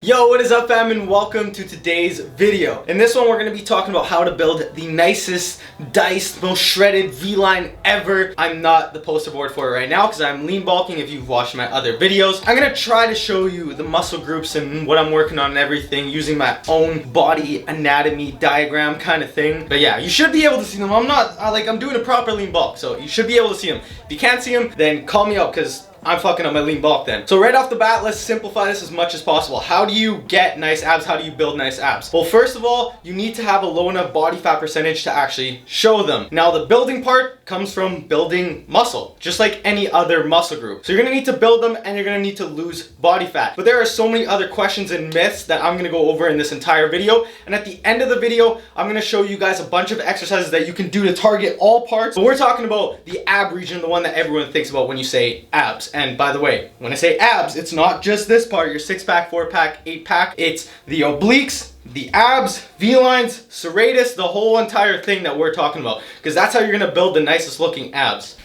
Yo, what is up fam, and welcome to today's video. In this one we're going to be talking about how to build the nicest, diced, most shredded V-line ever. I'm not the poster board for it right now because I'm lean bulking if you've watched my other videos. I'm going to try to show you the muscle groups and what I'm working on and everything using my own body anatomy diagram kind of thing. But yeah, you should be able to see them. I'm doing a proper lean bulk, so you should be able to see them. If you can't see them, then call me out because I'm fucking up my lean bulk then. So right off the bat, let's simplify this as much as possible. How do you get nice abs? How do you build nice abs? Well, first of all, you need to have a low enough body fat percentage to actually show them. Now, the building part comes from building muscle, just like any other muscle group. So you're gonna need to build them and you're gonna need to lose body fat. But there are so many other questions and myths that I'm gonna go over in this entire video. And at the end of the video, I'm gonna show you guys a bunch of exercises that you can do to target all parts. But we're talking about the ab region, the one that everyone thinks about when you say abs. And by the way, when I say abs, it's not just this part, your 6-pack, 4-pack, 8-pack. It's the obliques, the abs, V-lines, serratus, the whole entire thing that we're talking about. Because that's how you're going to build the nicest looking abs.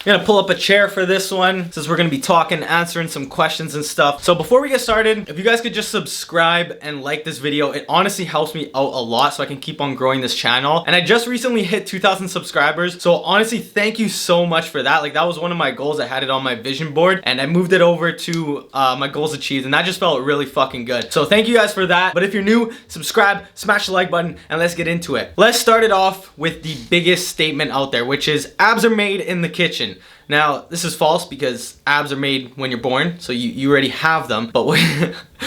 I'm gonna pull up a chair for this one since we're gonna be talking, answering some questions and stuff. So before we get started, if you guys could just subscribe and like this video, it honestly helps me out a lot so I can keep on growing this channel. And I just recently hit 2,000 subscribers. So honestly, thank you so much for that. Like, that was one of my goals. I had it on my vision board and I moved it over to my goals achieved, and that just felt really fucking good. So thank you guys for that. But if you're new, subscribe, smash the like button, and let's get into it. Let's start it off with the biggest statement out there, which is abs are made in the kitchen. Now, this is false because abs are made when you're born, so you already have them, but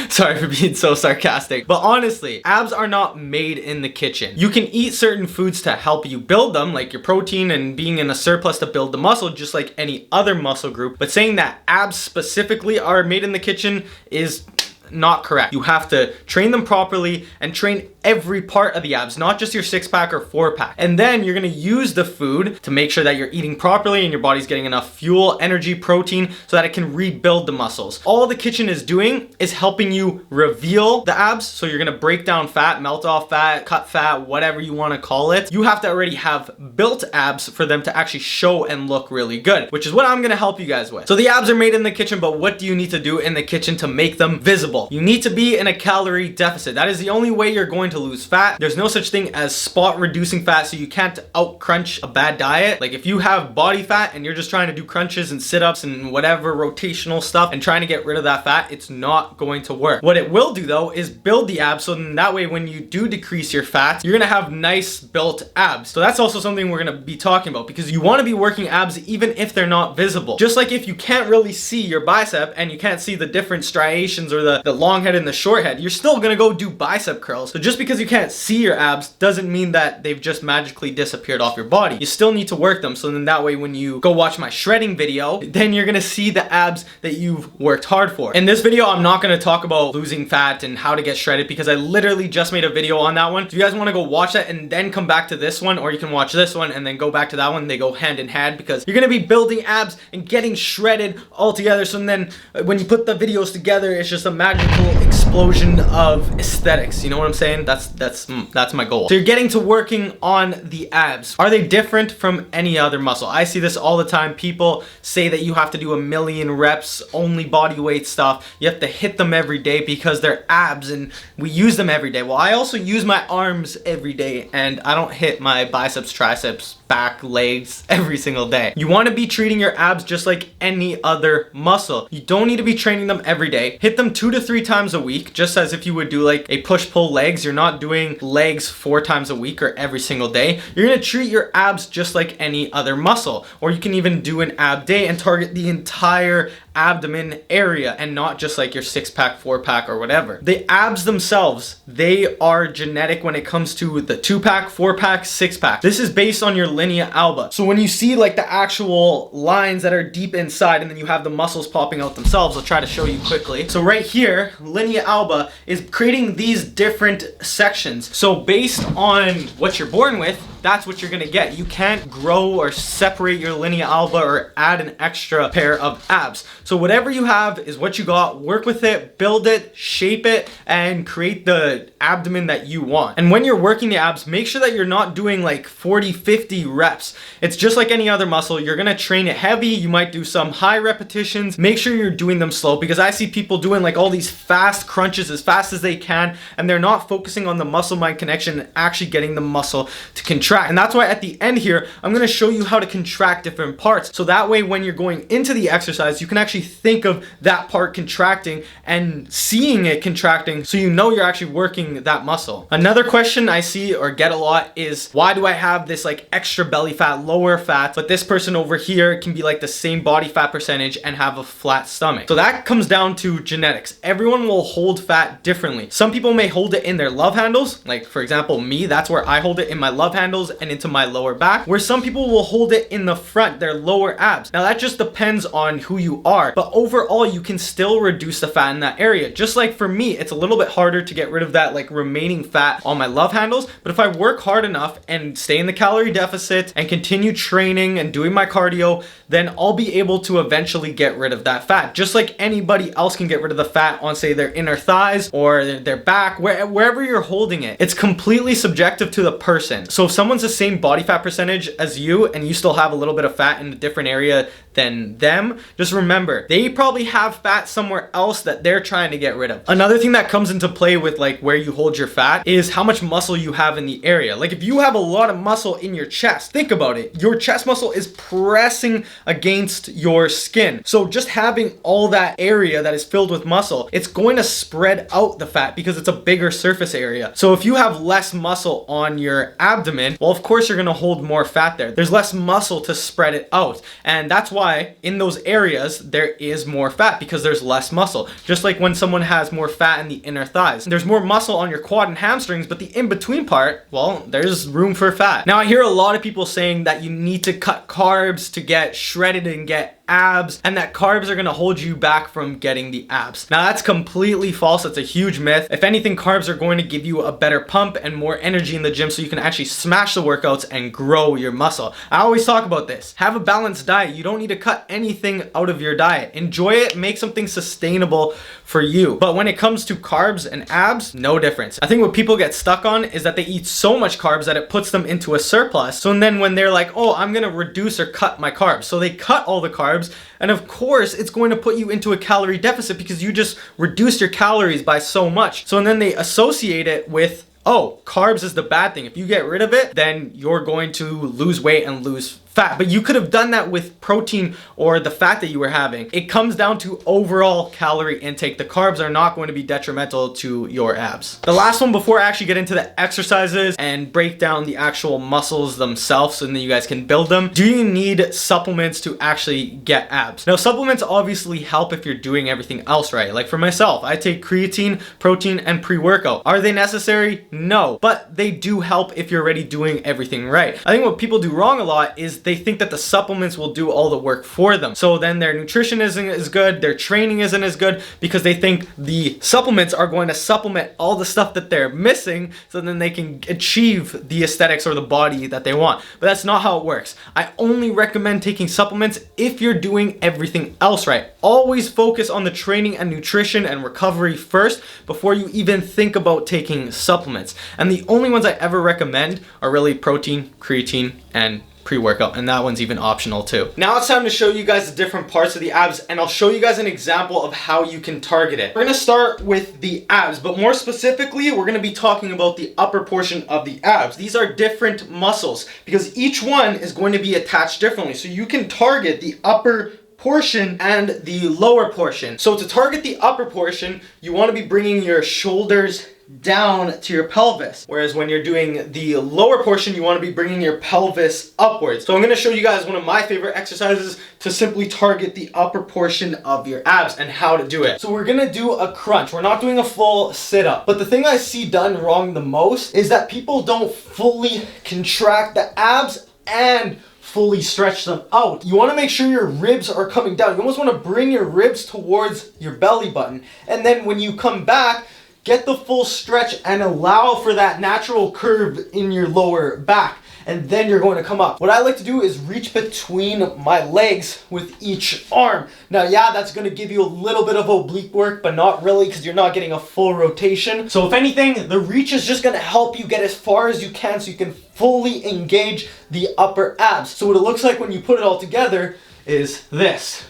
sorry for being so sarcastic. But honestly, abs are not made in the kitchen. You can eat certain foods to help you build them, like your protein and being in a surplus to build the muscle, just like any other muscle group. But saying that abs specifically are made in the kitchen is not correct. You have to train them properly and train every part of the abs, not just your 6-pack or 4-pack. And then you're gonna use the food to make sure that you're eating properly and your body's getting enough fuel, energy, protein, so that it can rebuild the muscles. All the kitchen is doing is helping you reveal the abs. So you're gonna break down fat, melt off fat, cut fat, whatever you wanna call it. You have to already have built abs for them to actually show and look really good, which is what I'm gonna help you guys with. So the abs are made in the kitchen, but what do you need to do in the kitchen to make them visible? You need to be in a calorie deficit. That is the only way you're going to lose fat. There's no such thing as spot reducing fat, so you can't out crunch a bad diet. Like, if you have body fat and you're just trying to do crunches and sit-ups and whatever rotational stuff and trying to get rid of that fat, it's not going to work. What it will do though is build the abs, so then that way when you do decrease your fat, you're gonna have nice built abs. So that's also something we're gonna be talking about, because you want to be working abs even if they're not visible. Just like if you can't really see your bicep and you can't see the different striations or the long head and the short head, you're still gonna go do bicep curls. So just because you can't see your abs doesn't mean that they've just magically disappeared off your body. You still need to work them, so then that way when you go watch my shredding video, then you're gonna see the abs that you've worked hard for. In this video, I'm not gonna talk about losing fat and how to get shredded because I literally just made a video on that one. If you guys wanna go watch that and then come back to this one, or you can watch this one and then go back to that one, they go hand in hand because you're gonna be building abs and getting shredded all together. So then when you put the videos together, it's just a magical explosion of aesthetics. You know what I'm saying? That's my goal. So you're getting to working on the abs. Are they different from any other muscle? I see this all the time. People say that you have to do 1,000,000 reps, only body weight stuff. You have to hit them every day because they're abs and we use them every day. Well, I also use my arms every day and I don't hit my biceps, triceps, back, legs every single day. You want to be treating your abs just like any other muscle. You don't need to be training them every day. Hit them 2 to 3 times a week, just as if you would do like a push-pull legs. You're not doing legs 4 times a week or every single day. You're gonna treat your abs just like any other muscle. Or you can even do an ab day and target the entire abdomen area and not just like your 6-pack, 4-pack or whatever. The abs themselves, they are genetic when it comes to the 2-pack, 4-pack, 6-pack. This is based on your linea alba. So when you see like the actual lines that are deep inside and then you have the muscles popping out themselves, I'll try to show you quickly. So right here, linea alba is creating these different sections. So based on what you're born with, that's what you're gonna get. You can't grow or separate your linea alba or add an extra pair of abs. So whatever you have is what you got. Work with it, build it, shape it, and create the abdomen that you want. And when you're working the abs, make sure that you're not doing like 40, 50 reps. It's just like any other muscle. You're gonna train it heavy. You might do some high repetitions. Make sure you're doing them slow, because I see people doing like all these fast crunches as fast as they can, and they're not focusing on the muscle mind connection and actually getting the muscle to contract. And that's why at the end here, I'm gonna show you how to contract different parts. So that way, when you're going into the exercise, you can actually think of that part contracting and seeing it contracting, so you know you're actually working that muscle. Another question I see or get a lot is, why do I have this like extra belly fat, lower fat, but this person over here can be like the same body fat percentage and have a flat stomach? So that comes down to genetics. Everyone will hold fat differently. Some people may hold it in their love handles, like for example me, that's where I hold it, in my love handles and into my lower back, where some people will hold it in the front, their lower abs. Now that just depends on who you are, but overall you can still reduce the fat in that area. Just like for me, it's a little bit harder to get rid of that like remaining fat on my love handles, but if I work hard enough and stay in the calorie deficit and continue training and doing my cardio, then I'll be able to eventually get rid of that fat, just like anybody else can get rid of the fat on, say, their inner thighs or their back, wherever you're holding it. It's completely subjective to the person. So if someone's the same body fat percentage as you and you still have a little bit of fat in a different area than them, just remember, they probably have fat somewhere else that they're trying to get rid of. Another thing that comes into play with like where you hold your fat is how much muscle you have in the area. Like if you have a lot of muscle in your chest, think about it. Your chest muscle is pressing against your skin. So just having all that area that is filled with muscle, it's going to spread out the fat because it's a bigger surface area. So if you have less muscle on your abdomen, well, of course you're going to hold more fat there. There's less muscle to spread it out. And that's why in those areas there is more fat, because there's less muscle. Just like when someone has more fat in the inner thighs, there's more muscle on your quad and hamstrings, but the in-between part, well, there's room for fat. Now I hear a lot of people saying that you need to cut carbs to get shredded and get abs, and that carbs are going to hold you back from getting the abs. Now that's completely false. That's a huge myth. If anything, carbs are going to give you a better pump and more energy in the gym, so you can actually smash the workouts and grow your muscle. I always talk about this. Have a balanced diet. You don't need to cut anything out of your diet. Enjoy it, make something sustainable for you. But when it comes to carbs and abs, no difference. I think what people get stuck on is that they eat so much carbs that it puts them into a surplus. So then when they're like, oh, I'm gonna reduce or cut my carbs, so they cut all the carbs, and of course it's going to put you into a calorie deficit because you just reduced your calories by so much. So and then they associate it with, oh, carbs is the bad thing. If you get rid of it, then you're going to lose weight and lose fat. But you could have done that with protein or the fat that you were having. It comes down to overall calorie intake. The carbs are not going to be detrimental to your abs. The last one before I actually get into the exercises and break down the actual muscles themselves so then you guys can build them. Do you need supplements to actually get abs? Now, supplements obviously help if you're doing everything else right. Like for myself, I take creatine, protein, and pre-workout. Are they necessary? No, but they do help if you're already doing everything right. I think what people do wrong a lot is they think that the supplements will do all the work for them. So then their nutrition isn't as good, their training isn't as good, because they think the supplements are going to supplement all the stuff that they're missing, so then they can achieve the aesthetics or the body that they want. But that's not how it works. I only recommend taking supplements if you're doing everything else right. Always focus on the training and nutrition and recovery first before you even think about taking supplements. And the only ones I ever recommend are really protein, creatine, and pre-workout, and that one's even optional too. Now it's time to show you guys the different parts of the abs, and I'll show you guys an example of how you can target it. We're gonna start with the abs, but more specifically, we're gonna be talking about the upper portion of the abs. These are different muscles because each one is going to be attached differently. So you can target the upper portion and the lower portion. So to target the upper portion, you want to be bringing your shoulders down to your pelvis, whereas when you're doing the lower portion, you want to be bringing your pelvis upwards. So I'm going to show you guys one of my favorite exercises to simply target the upper portion of your abs and how to do it. So we're going to do a crunch. We're not doing a full sit-up, but the thing I see done wrong the most is that people don't fully contract the abs and fully stretch them out. You want to make sure your ribs are coming down. You almost want to bring your ribs towards your belly button, and then when you come back, get the full stretch and allow for that natural curve in your lower back. and then you're going to come up. What I like to do is reach between my legs with each arm. Now, yeah, that's going to give you a little bit of oblique work, but not really, because you're not getting a full rotation. So if anything, the reach is just going to help you get as far as you can so you can fully engage the upper abs. So what it looks like when you put it all together is this.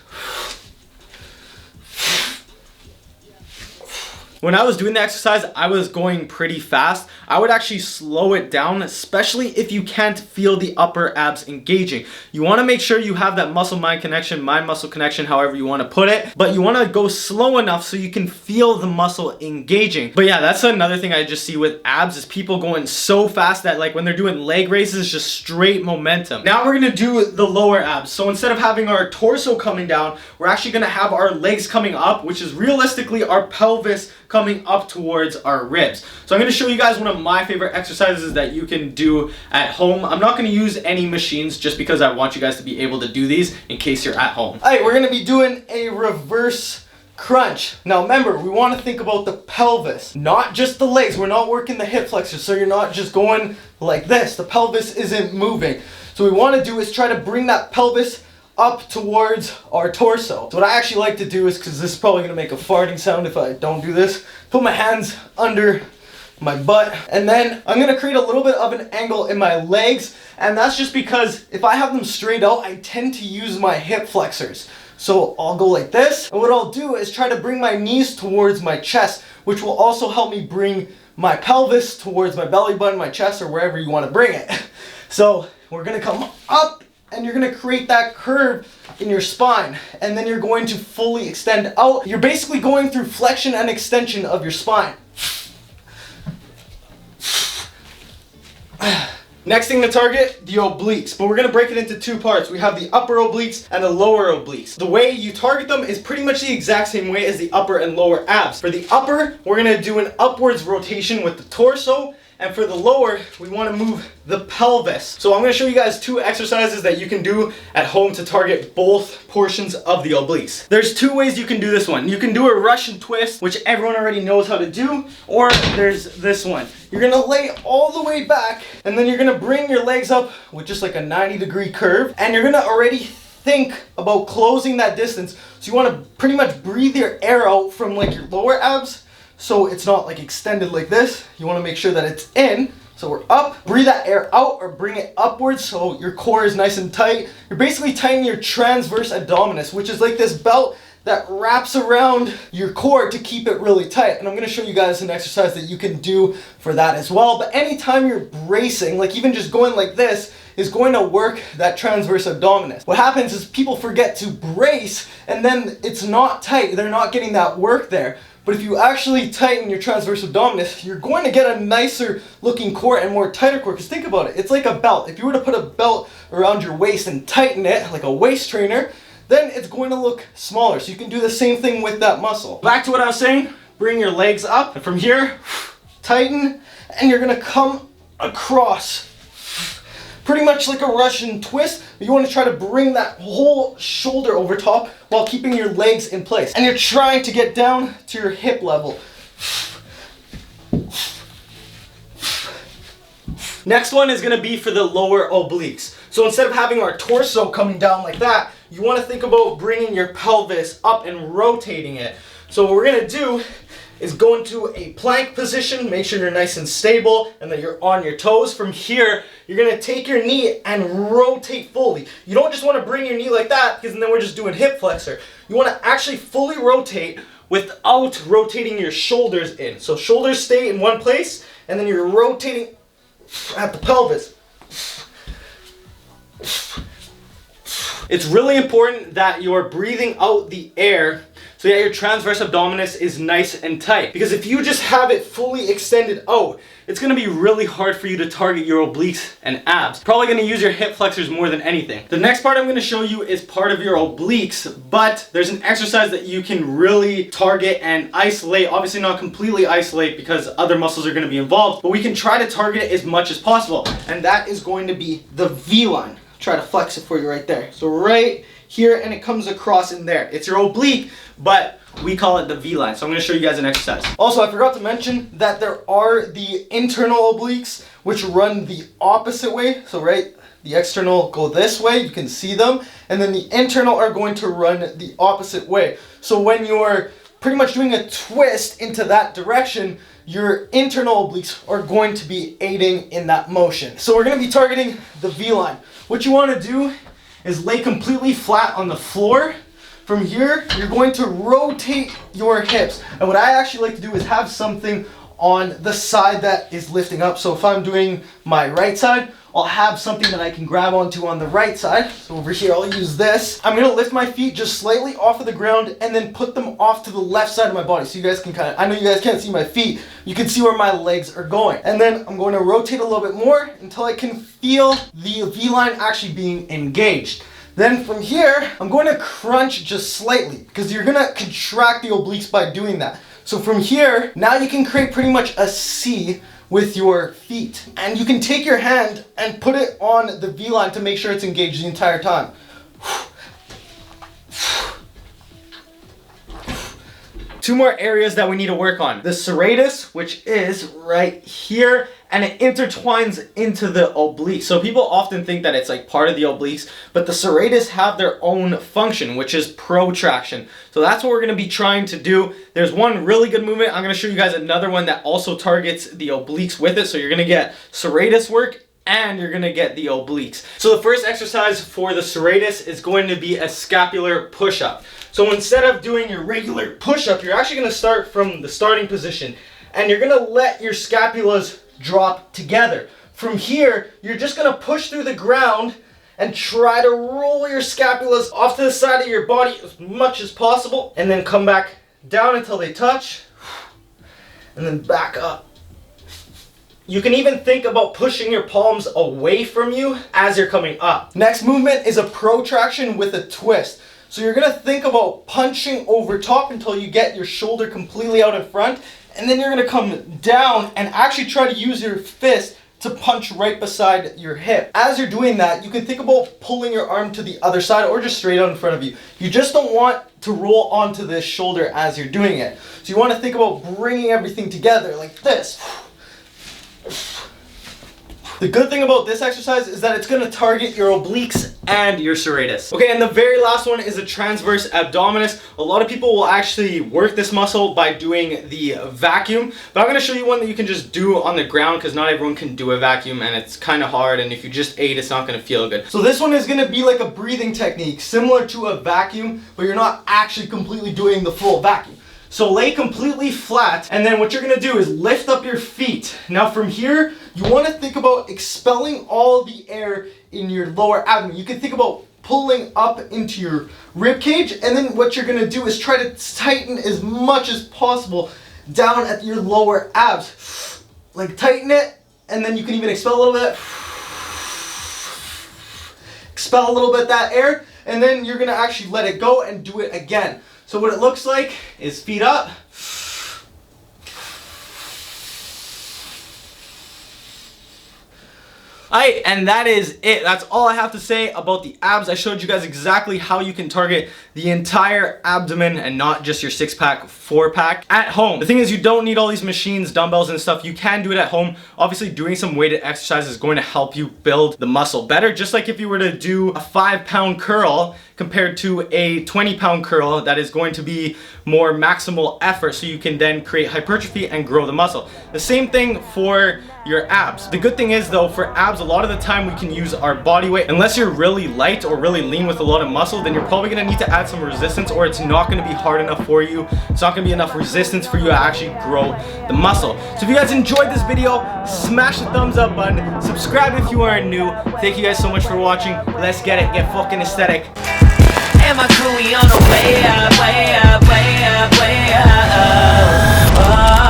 When I was doing the exercise, I was going pretty fast. I would actually slow it down, especially if you can't feel the upper abs engaging. You want to make sure you have that muscle-mind connection, mind-muscle connection, however you want to put it. But you want to go slow enough so you can feel the muscle engaging. But yeah, that's another thing I just see with abs is people going so fast that like when they're doing leg raises, just straight momentum. Now we're going to do the lower abs. So instead of having our torso coming down, we're actually going to have our legs coming up, which is realistically our pelvis coming up towards our ribs. So I'm going to show you guys one of my favorite exercises that you can do at home. I'm not going to use any machines just because I want you guys to be able to do these in case you're at home. Alright, we're going to be doing a reverse crunch. Now remember, we want to think about the pelvis, not just the legs. We're not working the hip flexors, so you're not just going like this. The pelvis isn't moving. So what we want to do is try to bring that pelvis up towards our torso. So what I actually like to do is, because this is probably going to make a farting sound if I don't do this, put my hands under my butt, and then I'm going to create a little bit of an angle in my legs, and that's just because if I have them straight out, I tend to use my hip flexors. So I'll go like this, and what I'll do is try to bring my knees towards my chest, which will also help me bring my pelvis towards my belly button, my chest, or wherever you want to bring it. So we're going to come up, and you're going to create that curve in your spine, and then you're going to fully extend out. You're basically going through flexion and extension of your spine. Next thing to target, the obliques, but we're going to break it into two parts. We have the upper obliques and the lower obliques. The way you target them is pretty much the exact same way as the upper and lower abs. For the upper, we're going to do an upwards rotation with the torso, and for the lower, we want to move the pelvis. So I'm going to show you guys two exercises that you can do at home to target both portions of the obliques. There's two ways you can do this one. You can do a Russian twist, which everyone already knows how to do, or there's this one. You're going to lay all the way back, and then you're going to bring your legs up with just like a 90-degree curve, and you're going to already think about closing that distance. So you want to pretty much breathe your air out from like your lower abs, so it's not like extended like this. You want to make sure that it's in. So we're up, breathe that air out or bring it upwards so your core is nice and tight. You're basically tightening your transverse abdominis, which is like this belt that wraps around your core to keep it really tight. And I'm going to show you guys an exercise that you can do for that as well. But anytime you're bracing, like even just going like this, is going to work that transverse abdominis. What happens is people forget to brace and then it's not tight. They're not getting that work there. But if you actually tighten your transverse abdominis, you're going to get a nicer looking core and more tighter core. Because think about it, it's like a belt. If you were to put a belt around your waist and tighten it like a waist trainer, then it's going to look smaller. So you can do the same thing with that muscle. Back to what I was saying, bring your legs up. And from here, tighten, and you're going to come across. Pretty much like a Russian twist, but you want to try to bring that whole shoulder over top while keeping your legs in place. And you're trying to get down to your hip level. Next one is going to be for the lower obliques. So instead of having our torso coming down like that, you want to think about bringing your pelvis up and rotating it. So what we're going to do is go into a plank position, make sure you're nice and stable and that you're on your toes. From here, you're gonna take your knee and rotate fully. You don't just wanna bring your knee like that because then we're just doing hip flexor. You wanna actually fully rotate without rotating your shoulders in. So shoulders stay in one place and then you're rotating at the pelvis. It's really important that you're breathing out the air so that your transverse abdominis is nice and tight. Because if you just have it fully extended out, it's going to be really hard for you to target your obliques and abs. Probably going to use your hip flexors more than anything. The next part I'm going to show you is part of your obliques, but there's an exercise that you can really target and isolate. Obviously not completely isolate because other muscles are going to be involved, but we can try to target it as much as possible. And that is going to be the V-line. Try to flex it for you right there. So right here, and it comes across in there. It's your oblique, but We call it the V-line. So I'm gonna show you guys an exercise. Also, I forgot to mention that there are the internal obliques, which run the opposite way. So right, the external go this way, you can see them, and then the internal are going to run the opposite way. So when you're pretty much doing a twist into that direction, your internal obliques are going to be aiding in that motion. So we're going to be targeting the V-line. What you want to do is lay completely flat on the floor. From here, you're going to rotate your hips. And what I actually like to do is have something on the side that is lifting up. So if I'm doing my right side, I'll have something that I can grab onto on the right side. So over here, I'll use this. I'm gonna lift my feet just slightly off of the ground and then put them off to the left side of my body. So you guys can I know you guys can't see my feet. You can see where my legs are going. And then I'm going to rotate a little bit more until I can feel the V-line actually being engaged. Then from here, I'm going to crunch just slightly because you're gonna contract the obliques by doing that. So from here, now you can create pretty much a C with your feet. And you can take your hand and put it on the V-line to make sure it's engaged the entire time. Two more areas that we need to work on. The serratus, which is right here, and it intertwines into the obliques. So people often think that it's like part of the obliques, but the serratus have their own function, which is protraction. So that's what we're gonna be trying to do. There's one really good movement. I'm gonna show you guys another one that also targets the obliques with it. So you're gonna get serratus work and you're gonna get the obliques. So the first exercise for the serratus is going to be a scapular push-up. So instead of doing your regular push-up, you're actually gonna start from the starting position and you're gonna let your scapulas drop together. From here, you're just gonna push through the ground and try to roll your scapulas off to the side of your body as much as possible and then come back down until they touch and then back up. You can even think about pushing your palms away from you as you're coming up. Next movement is a protraction with a twist. So you're gonna think about punching over top until you get your shoulder completely out in front, and then you're gonna come down and actually try to use your fist to punch right beside your hip. As you're doing that, you can think about pulling your arm to the other side or just straight out in front of you. You just don't want to roll onto this shoulder as you're doing it. So you wanna think about bringing everything together like this. The good thing about this exercise is that it's going to target your obliques and your serratus. Okay, and the very last one is a transverse abdominis. A lot of people will actually work this muscle by doing the vacuum, but I'm going to show you one that you can just do on the ground because not everyone can do a vacuum and it's kind of hard, and if you just ate, it's not going to feel good. So this one is going to be like a breathing technique similar to a vacuum, but you're not actually completely doing the full vacuum. So lay completely flat, and then what you're gonna do is lift up your feet. Now from here, you wanna think about expelling all the air in your lower abdomen. You can think about pulling up into your rib cage, and then what you're gonna do is try to tighten as much as possible down at your lower abs. Like tighten it, and then you can even expel a little bit. Expel a little bit that air, and then you're gonna actually let it go and do it again. So what it looks like is feet up. Alright, and that is it. That's all I have to say about the abs. I showed you guys exactly how you can target the entire abdomen and not just your 6-pack, 4-pack at home. The thing is, you don't need all these machines, dumbbells and stuff. You can do it at home. Obviously, doing some weighted exercise is going to help you build the muscle better. Just like if you were to do a 5-pound curl compared to a 20-pound curl, that is going to be more maximal effort, so you can then create hypertrophy and grow the muscle. The same thing for your abs. The good thing is though, for abs, a lot of the time we can use our body weight. Unless you're really light or really lean with a lot of muscle, then you're probably gonna need to add some resistance, or it's not gonna be hard enough for you. It's not gonna be enough resistance for you to actually grow the muscle. So if you guys enjoyed this video, smash the thumbs up button, subscribe if you are new. Thank you guys so much for watching. Let's get it, get fucking aesthetic. And my crew, we on the way up, way up, way up, way up.